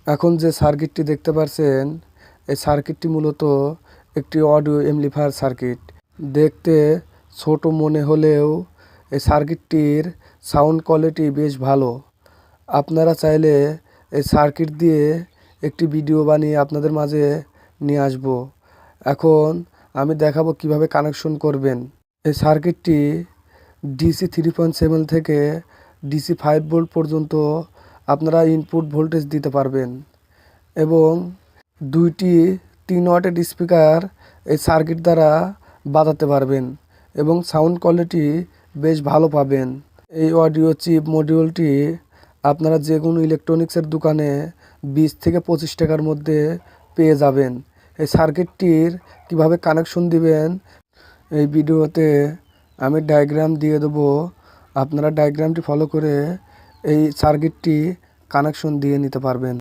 এখন যে সার্কিটটি দেখতে পাচ্ছেন, এই সার্কিটটি মূলত একটি অডিও এমপ্লিফায়ার সার্কিট। দেখতে ছোট মনে হলেও এই সার্কিটটির সাউন্ড কোয়ালিটি বেশ ভালো। আপনারা চাইলে এই সার্কিট দিয়ে একটি ভিডিও বানিয়ে আপনাদের মাঝে নিয়ে আসব। এখন আমি দেখাবো কিভাবে কানেকশন করবেন। এই সার্কিটটি ডিসি 3.7 থেকে ডিসি 5 ভোল্ট পর্যন্ত আপনারা ইনপুট ভোল্টেজ দিতে পারবেন এবং দুইটি 3 ওয়াটের স্পিকার এই সার্কিট দ্বারা বাজাতে পারবেন এবং সাউন্ড কোয়ালিটি বেশ ভালো পাবেন। এই অডিও চিপ মডিউলটি আপনারা যে কোনো ইলেকট্রনিক্সের দোকানে 20 থেকে 25 টাকার মধ্যে পেয়ে যাবেন। এই সার্কিটটির কিভাবে কানেকশন দিবেন এই ভিডিওতে আমি ডায়াগ্রাম দিয়ে দেবো। আপনারা ডায়াগ্রামটি ফলো করে এই সার্কিটটি কানেকশন দিয়ে নিতে পারবেন।